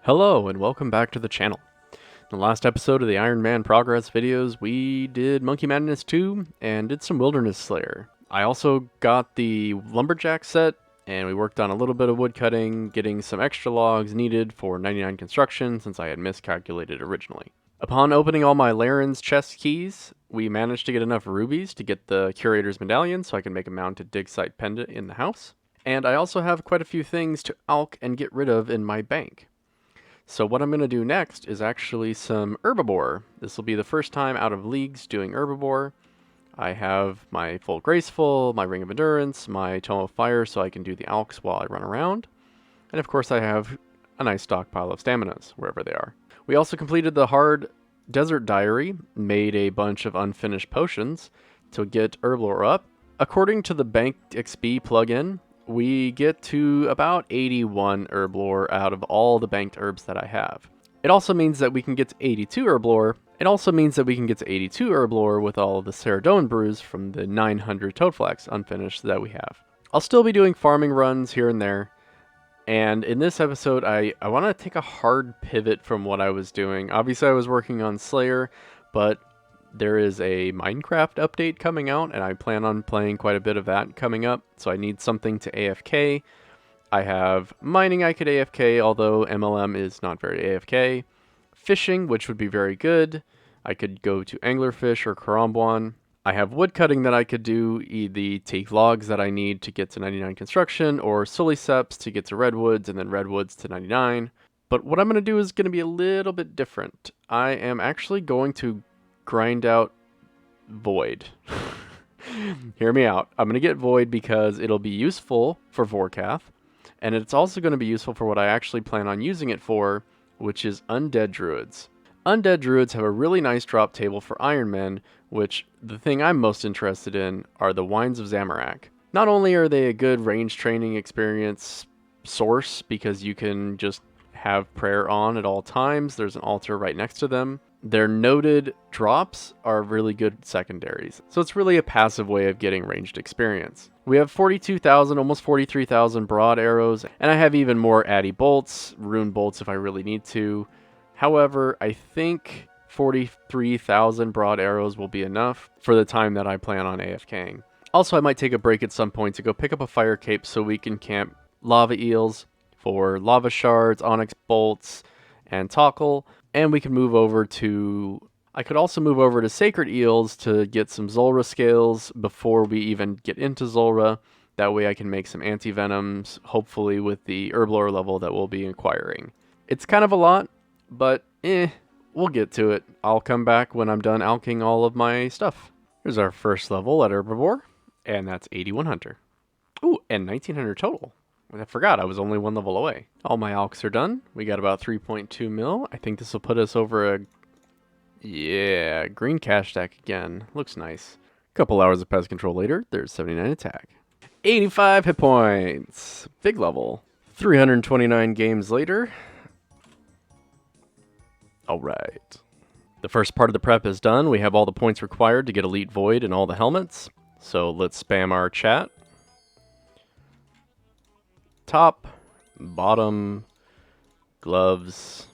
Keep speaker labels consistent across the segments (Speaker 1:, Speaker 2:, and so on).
Speaker 1: Hello and welcome back to the channel. In the last episode of the Iron Man progress videos, we did Monkey Madness 2 and did some Wilderness Slayer. I also got the Lumberjack set and we worked on a little bit of woodcutting, getting some extra logs needed for 99 construction since I had miscalculated originally. Upon opening all my Laren's chest keys, we managed to get enough rubies to get the Curator's Medallion so I can make a mounted dig site pendant in the house. And I also have quite a few things to alch and get rid of in my bank. So what I'm going to do next is actually some herbivore. This will be the first time out of leagues doing herbivore. I have my full graceful, my ring of endurance, my tome of fire so I can do the alchs while I run around. And of course I have a nice stockpile of staminas wherever they are. We also completed the hard desert diary, made a bunch of unfinished potions to get herbivore up. According to the banked XP plugin, we get to about 81 herb lore out of all the banked herbs that I have. It also means that we can get to 82 herb lore. It also means that we can get to 82 herb lore with all of the Ceradone brews from the 900 Toadflax unfinished that we have. I'll still be doing farming runs here and there. And in this episode, I want to take a hard pivot from what I was doing. Obviously, I was working on Slayer, but there is a Minecraft update coming out, and I plan on playing quite a bit of that coming up, so I need something to AFK. I have mining I could AFK, although MLM is not very AFK. Fishing, which would be very good. I could go to anglerfish or Karambwan. I have woodcutting that I could do, the teak logs that I need to get to 99 construction, or Suliceps to get to redwoods, and then redwoods to 99. But what I'm going to do is going to be a little bit different. I am actually going to grind out Void. Hear me out. I'm going to get Void because it'll be useful for Vorkath, and it's also going to be useful for what I actually plan on using it for, which is Undead Druids. Undead Druids have a really nice drop table for Iron Men, which the thing I'm most interested in are the Wines of Zamorak. Not only are they a good range training experience source because you can just have prayer on at all times, there's an altar right next to them. Their noted drops are really good secondaries, so it's really a passive way of getting ranged experience. We have 42,000, almost 43,000 broad arrows, and I have even more addy bolts, rune bolts if I really need to. However, I think 43,000 broad arrows will be enough for the time that I plan on AFKing. Also, I might take a break at some point to go pick up a fire cape so we can camp lava eels for lava shards, onyx bolts, and tackle. And we can move over to... I could also move over to Sacred Eels to get some Zulrah scales before we even get into Zulrah. That way I can make some anti-venoms, hopefully with the herb lore level that we'll be acquiring. It's kind of a lot, but we'll get to it. I'll come back when I'm done alching all of my stuff. Here's our first level at Herbivore, and that's 81 Hunter. Ooh, and 1900 total. I forgot I was only one level away. All my alchs are done. We got about 3.2 mil. I think this will put us over a... yeah, green cash stack again. Looks nice. Couple hours of pest control later, there's 79 attack. 85 hit points. Big level. 329 games later. Alright. The first part of the prep is done. We have all the points required to get Elite Void and all the helmets. So let's spam our chat. Top, bottom, gloves,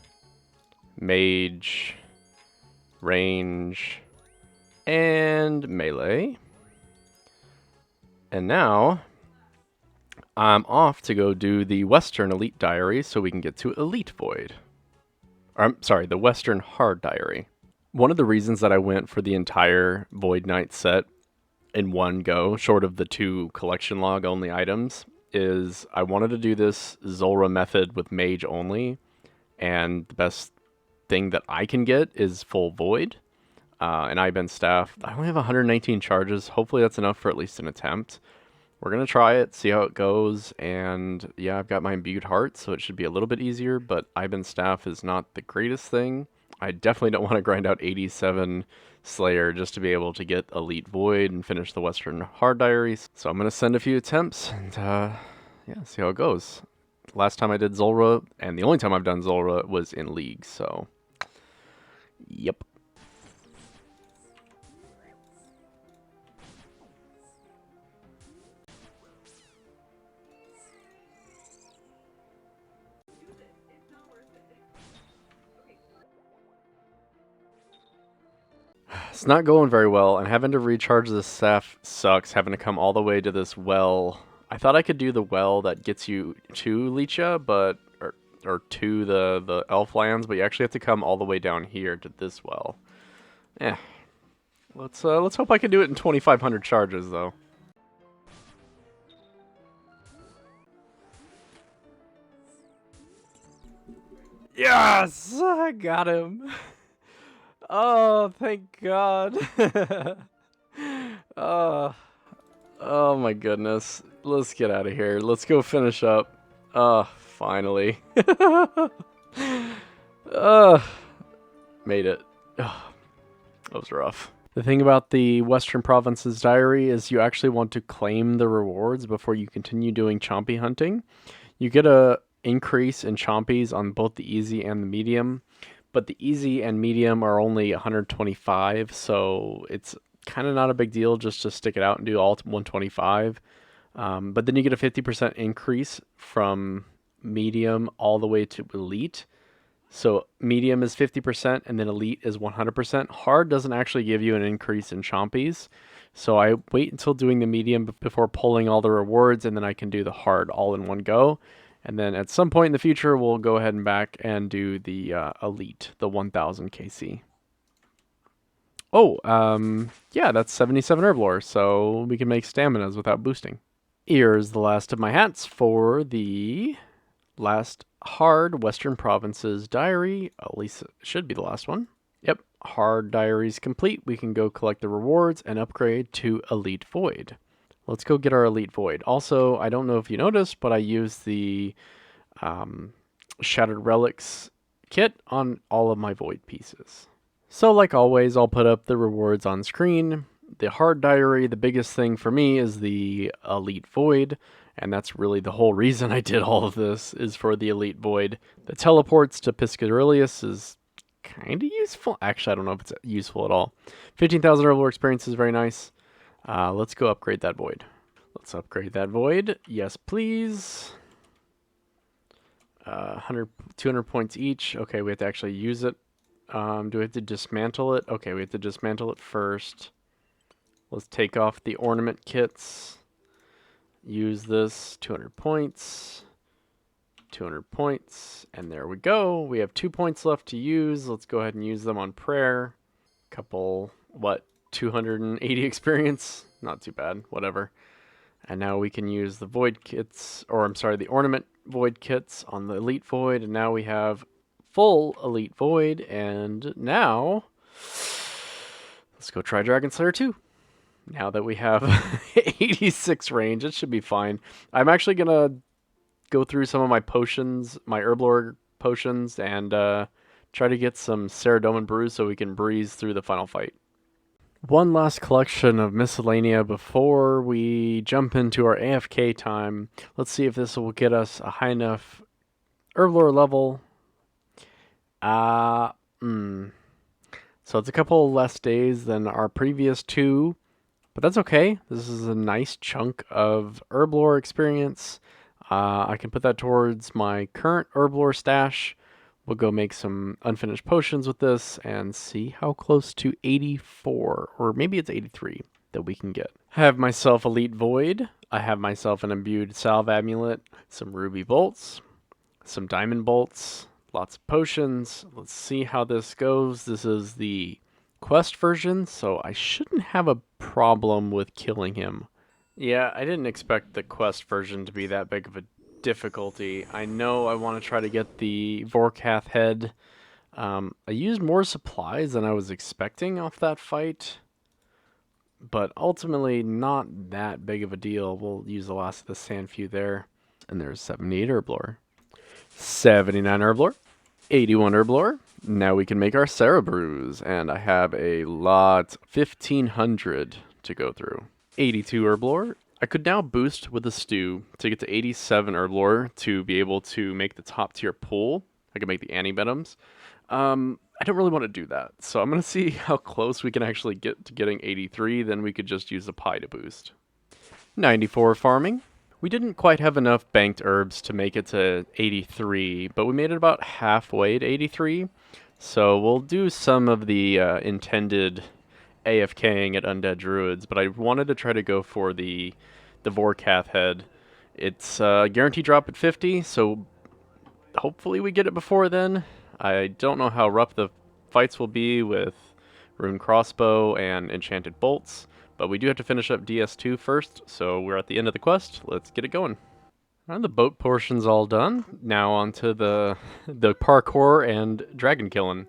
Speaker 1: mage, range, and melee. And now, I'm off to go do the Western Elite Diary so we can get to Elite Void. I'm sorry, the Western Hard Diary. One of the reasons that I went for the entire Void Knight set in one go, short of the 2 collection log only items, is I wanted to do this Zulrah method with mage only, and the best thing that I can get is full void, and I've been staff. I only have 119 charges. Hopefully that's enough for at least an attempt. We're going to try it, see how it goes, and yeah, I've got my imbued heart, so it should be a little bit easier, but Iben staff is not the greatest thing. I definitely don't want to grind out 87 Slayer just to be able to get Elite Void and finish the Western Hard Diaries. So I'm going to send a few attempts and yeah, see how it goes. Last time I did Zulrah, and the only time I've done Zulrah was in League, so yep. It's not going very well, and having to recharge this staff sucks, having to come all the way to this well. I thought I could do the well that gets you to Licha, but or to the elf lands, but you actually have to come all the way down here to this well. Eh. Let's hope I can do it in 2,500 charges, though. Yes! I got him! Oh, thank God. Oh my goodness. Let's get out of here. Let's go finish up. Finally. Made it. That was rough. The thing about the Western Province's Diary is you actually want to claim the rewards before you continue doing chompy hunting. You get a increase in chompies on both the easy and the medium, but the easy and medium are only 125, so it's kind of not a big deal just to stick it out and do all 125. But then you get a 50% increase from medium all the way to elite. So medium is 50% and then elite is 100%. Hard doesn't actually give you an increase in chompies. So I wait until doing the medium before pulling all the rewards, and then I can do the hard all in one go. And then at some point in the future, we'll go ahead and back and do the elite, the 1000 KC. Oh, yeah, that's 77 Herblore, so we can make staminas without boosting. Here's the last of my hats for the last hard Western Province's Diary. At least it should be the last one. Yep, hard diaries complete. We can go collect the rewards and upgrade to Elite Void. Let's go get our Elite Void. Also, I don't know if you noticed, but I used the Shattered Relics kit on all of my Void pieces. So like always, I'll put up the rewards on screen. The hard diary, the biggest thing for me is the Elite Void, and that's really the whole reason I did all of this, is for the Elite Void. The teleports to Piscadrillius is kind of useful. Actually, I don't know if it's useful at all. 15,000 Herblore experience is very nice. Let's go upgrade that Void. Let's upgrade that Void. Yes, please. 200 points each. Okay, we have to actually use it. Do we have to dismantle it? Okay, we have to dismantle it first. Let's take off the ornament kits. Use this. 200 points. 200 points. And there we go. We have 2 points left to use. Let's go ahead and use them on prayer. Couple, 280 experience? Not too bad. Whatever. And now we can use the void kits, or I'm sorry, the ornament void kits on the Elite Void. And now we have full Elite Void. And now, let's go try Dragon Slayer 2. Now that we have 86 range, it should be fine. I'm actually going to go through some of my potions, my Herblore potions, and try to get some Saradomin brews so we can breeze through the final fight. One last collection of miscellanea before we jump into our AFK time. Let's see if this will get us a high enough Herblore level. So it's a couple less days than our previous two, but that's okay. This is a nice chunk of Herblore experience. I can put that towards my current Herblore stash. We'll go make some unfinished potions with this and see how close to 84, or maybe it's 83, that we can get. I have myself Elite Void. I have myself an Imbued Salve Amulet, some Ruby Bolts, some Diamond Bolts, lots of potions. Let's see how this goes. This is the quest version, so I shouldn't have a problem with killing him. Yeah, I didn't expect the quest version to be that big of a difficulty. I know I want to try to get the Vorkath head. I used more supplies than I was expecting off that fight, but ultimately not that big of a deal. We'll use the last of the Sandfew there. And there's 78 Herblore. 79 Herblore. 81 Herblore. Now we can make our Sarah brews, and I have a lot, 1,500 to go through. 82 Herblore. I could now boost with a stew to get to 87 Herblore to be able to make the top tier pool. I can make the Anti-Venoms. I don't really want to do that, so I'm going to see how close we can actually get to getting 83, then we could just use the pie to boost. 94 farming. We didn't quite have enough banked herbs to make it to 83, but we made it about halfway to 83. So we'll do some of the intended AFKing at Undead Druids, but I wanted to try to go for the Vorkath head. It's guaranteed drop at 50, so hopefully we get it before then. I don't know how rough the fights will be with Rune Crossbow and Enchanted Bolts, but we do have to finish up DS2 first, so we're at the end of the quest. Let's get it going. The boat portion's all done. Now onto the parkour and dragon killing.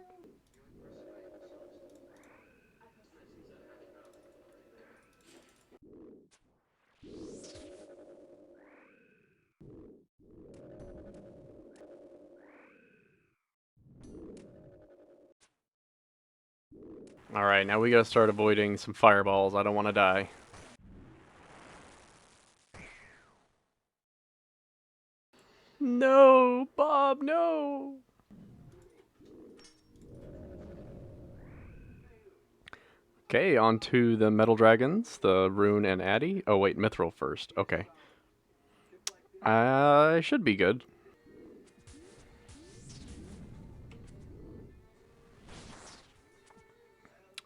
Speaker 1: Alright, now we gotta start avoiding some fireballs. I don't want to die. No, Bob, no! Okay, on to the metal dragons, the Rune and Addy. Oh wait, Mithril first. Okay. I should be good.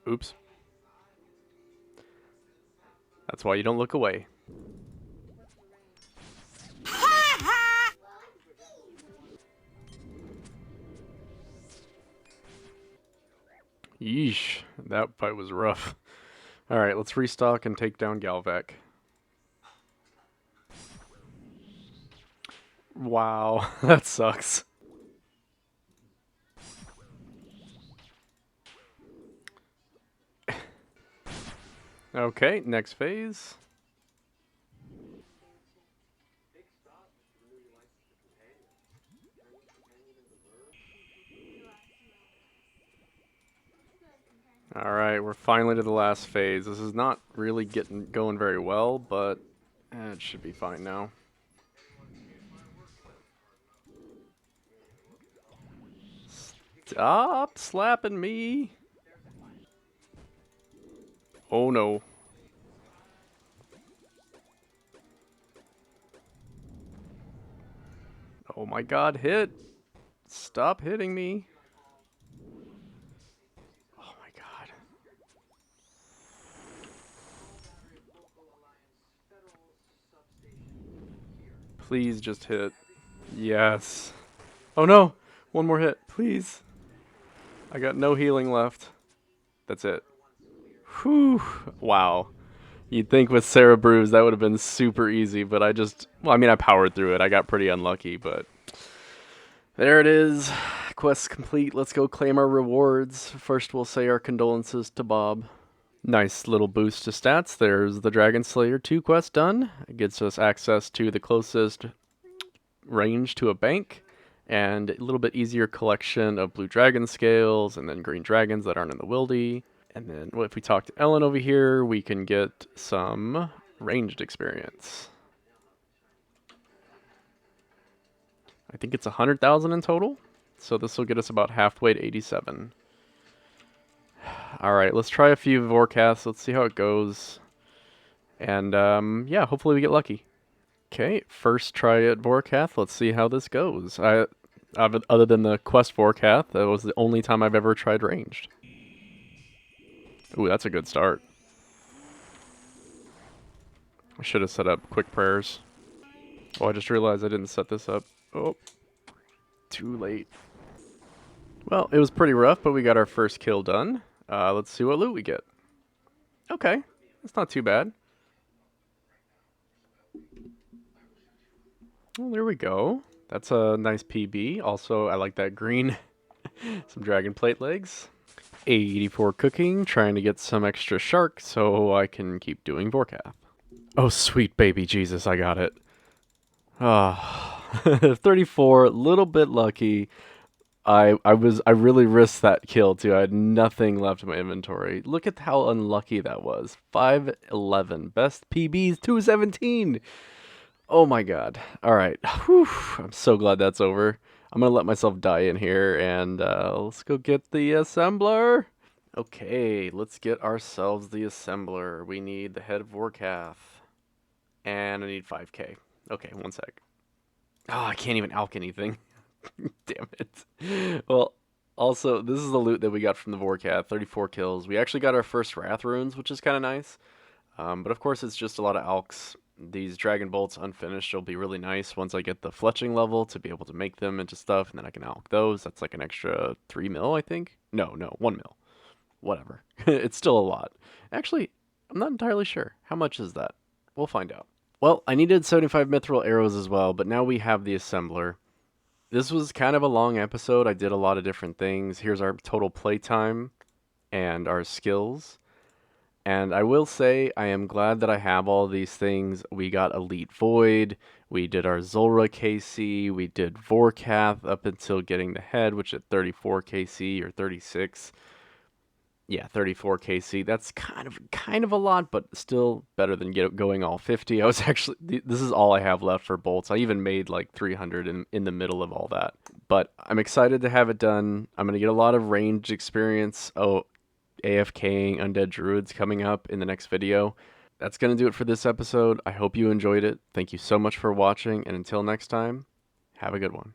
Speaker 1: Oops. That's why you don't look away. Yeesh, that fight was rough. Alright, let's restock and take down Galvac. Wow, that sucks. Okay, next phase. Alright, we're finally to the last phase. This is not really going very well, but it should be fine now. Stop slapping me! Oh no. Oh my god, hit! Stop hitting me! Oh my god. Please just hit. Yes. Oh no! One more hit, please. I got no healing left. That's it. Whew. Wow. You'd think with Sarah Brews that would have been super easy, but well, I mean, I powered through it. I got pretty unlucky, but there it is. Quest complete. Let's go claim our rewards. First, we'll say our condolences to Bob. Nice little boost to stats. There's the Dragon Slayer 2 quest done. It gets us access to the closest range to a bank, and a little bit easier collection of blue dragon scales, and then green dragons that aren't in the wildy. And then if we talk to Ellen over here, we can get some ranged experience. I think it's 100,000 in total, so this will get us about halfway to 87. All right, let's try a few Vorkaths. Let's see how it goes. And yeah, hopefully we get lucky. Okay, first try at Vorkath. Let's see how this goes. Other than the quest Vorkath, that was the only time I've ever tried ranged. Ooh, that's a good start. I should have set up quick prayers. Oh, I just realized I didn't set this up. Oh, too late. Well, it was pretty rough, but we got our first kill done. Let's see what loot we get. Okay, that's not too bad. Well, there we go. That's a nice PB. Also, I like that green. Some dragon plate legs. 84 cooking, trying to get some extra shark so I can keep doing Vorkath. Oh, sweet baby Jesus, I got it. Ah, 34, little bit lucky. I really risked that kill too. I had nothing left in my inventory. Look at how unlucky that was. 511. Best PBs 217. Oh my god. Alright. I'm so glad that's over. I'm gonna let myself die in here and let's go get the assembler. Okay, let's get ourselves the assembler. We need the head of Vorkath. And I need 5k. Okay, one sec. Oh, I can't even alch anything. Damn it. Well, Also, this is the loot that we got from the Vorkath, 34 kills. We actually got our first Wrath runes, which is kind of nice. But of course, it's just a lot of alks. These Dragon Bolts unfinished will be really nice once I get the fletching level to be able to make them into stuff, and then I can alk those. That's like an extra 3 mil, I think. No, 1 mil. Whatever. It's still a lot. Actually, I'm not entirely sure. How much is that? We'll find out. Well, I needed 75 mithril arrows as well, but now we have the assembler. This was kind of a long episode. I did a lot of different things. Here's our total playtime and our skills. And I will say, I am glad that I have all these things. We got Elite Void, we did our Zulrah KC, we did Vorkath up until getting the head, which at 34 KC or 36. Yeah, 34 KC. That's kind of a lot, but still better than going all 50. I was actually this is all I have left for bolts. I even made like 300 in the middle of all that. But I'm excited to have it done. I'm gonna get a lot of ranged experience. Oh, AFKing Undead Druids coming up in the next video. That's going to do it for this episode. I hope you enjoyed it. Thank you so much for watching, and until next time, have a good one.